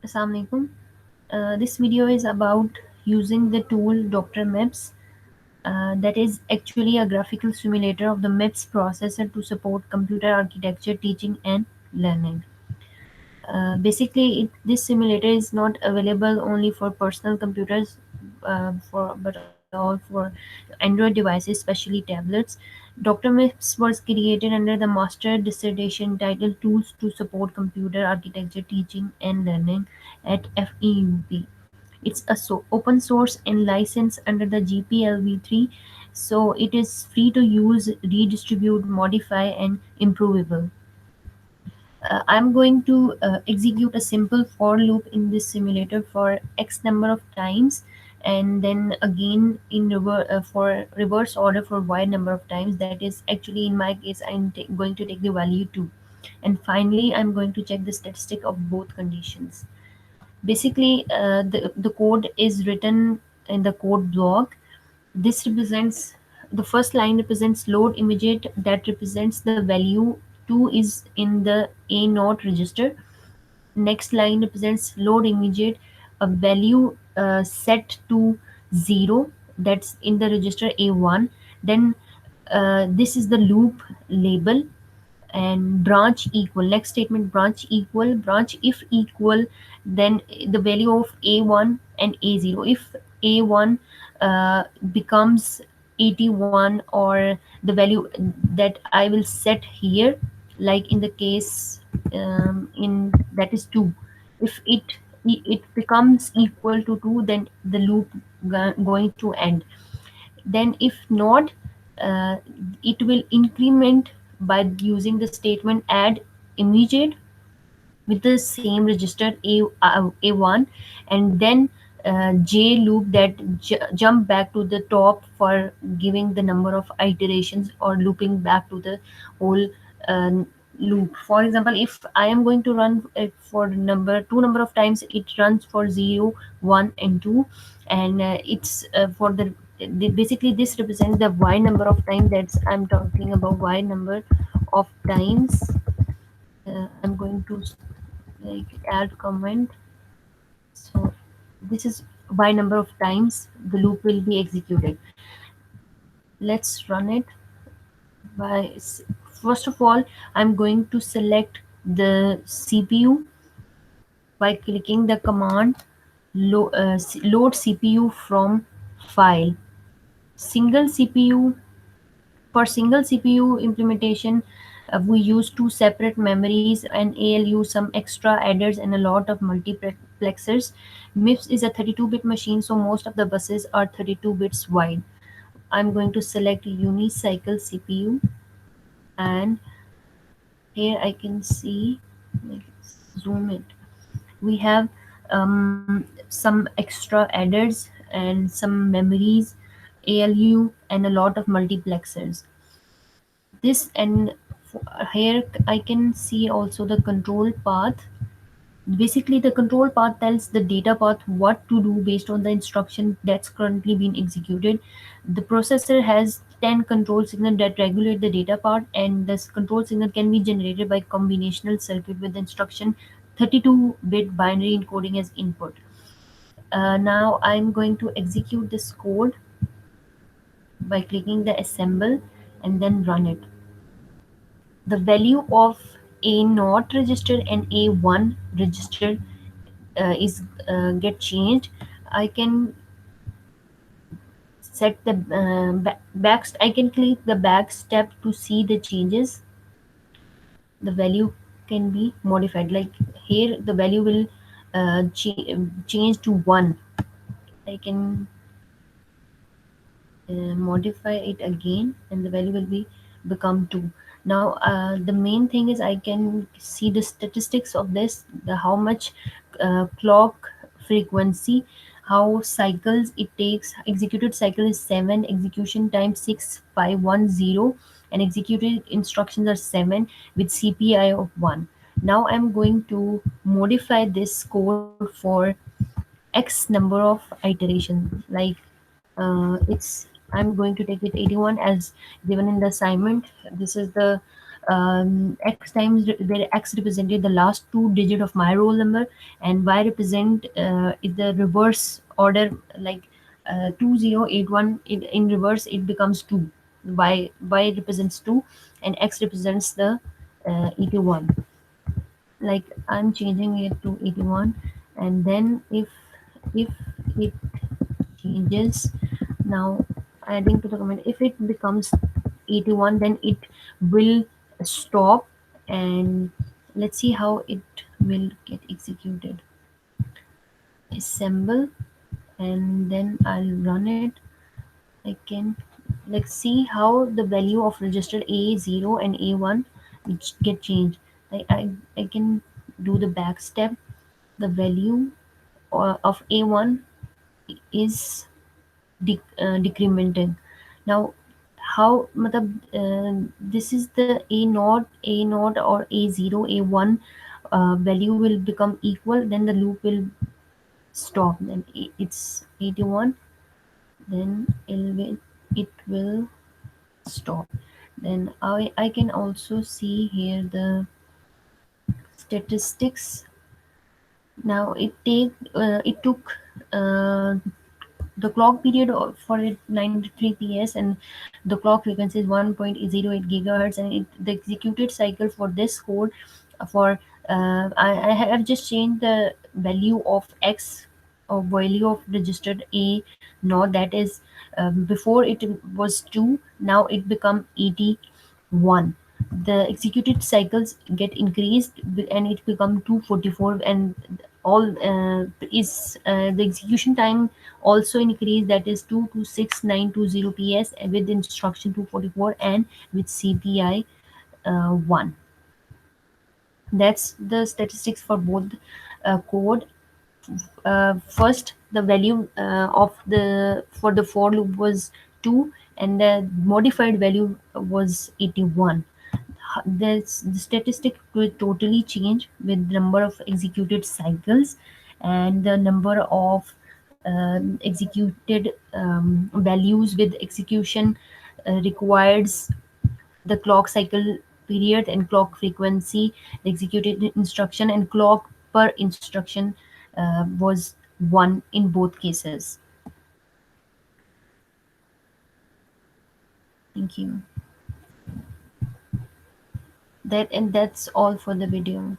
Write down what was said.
Assalamualaikum. This video is about using the tool DrMIPS, that is actually a graphical simulator of the MIPS processor to support computer architecture, teaching, and learning. This simulator is not available only for personal computers, but all for Android devices, especially tablets. DrMIPS was created under the master dissertation titled "Tools to Support Computer Architecture, Teaching, and Learning" at FEUP. It's a open source and licensed under the GPL v3, so it is free to use, redistribute, modify, and improvable. I'm going to execute a simple for loop in this simulator for X number of times, and then again in for reverse order for Y number of times. That is actually in my case I'm going to take the value 2, and finally I'm going to check the statistic of both conditions. The code is written in the code block. This represents the first line represents load immediate, that represents the value 2 is in the A naught register. Next line represents load immediate, a value set to 0, that's in the register A1. Then this is the loop label. And branch equal, next statement, branch if equal, then the value of a1 and a0. If a1 becomes 81, or the value that I will set here, like in the case in that is 2. If it becomes equal to 2, then the loop going to end. Then if not, uh, it will increment by using the statement add immediate with the same register a1, and then j loop that jump back to the top for giving the number of iterations or looping back to the whole uh, loop. For example, if I am going to run it for number of times, it runs for 0, 1, and 2. And it's for basically this represents the y number of time. That's I'm talking about y number of times. I'm going to like add comment. So this is by number of times the loop will be executed. Let's run it. by First of all, I'm going to select the CPU by clicking the command load CPU from file. Single CPU For single CPU implementation, we use two separate memories, an ALU, some extra adders, and a lot of multiplexers. MIPS is a 32-bit machine, so most of the buses are 32 bits wide. I'm going to select unicycle CPU, and here I can see, like, zoom it. We have some extra adders and some memories, ALU, and a lot of multiplexers. This and Here I can see also the control path. Basically, the control path tells the data path what to do based on the instruction that's currently being executed. The processor has 10 control signals that regulate the data path, and this control signal can be generated by combinational circuit with the instruction 32-bit binary encoding as input. Now I'm going to execute this code by clicking the assemble and then run it. The value of a naught register and a1 register is get changed. I can set the I can click the back step to see the changes. The value can be modified, like here the value will change to 1. I can modify it again, and the value will be become 2. Now the main thing is I can see the statistics of this, the how much clock frequency, how cycles it takes. Executed cycle is 7, execution time 6510, and executed instructions are 7 with CPI of 1. Now I'm going to modify this code for X number of iterations. Like it's I'm going to take it 81 as given in the assignment. This is the X times where X represented the last two digit of my roll number, and Y represent is the reverse order, like 2081 in reverse it becomes 2. Y represents 2 and X represents the 81. Like I'm changing it to 81, and then if it changes now, adding to the comment, if it becomes 81 then it will stop, and let's see how it will get executed. Assemble, and then I'll run it. I can, let's see how the value of registered A0 and A1 get changed. I can do the back step. The value of A1 is decrementing. Now how matlab, this is the a naught or a0 a1 value will become equal, then the loop will stop, then it's 81, then it will stop. Then I can also see here the statistics. Now it took the clock period for it 93 ps, and the clock frequency is 1.08 gigahertz, and the executed cycle for this code for I have just changed the value of X, or value of registered A naught, that is before it was 2, now it become 81. The executed cycles get increased and it become 244, and all is the execution time also increased, that is 226,920 ps with instruction 244 and with cpi 1. That's the statistics for both code. First the value of the for the for loop was 2, and the modified value was 81. The statistic will totally change with number of executed cycles, and the number of executed values with execution requires the clock cycle period and clock frequency, the executed instruction and clock per instruction was 1 in both cases. Thank you. That's all for the video.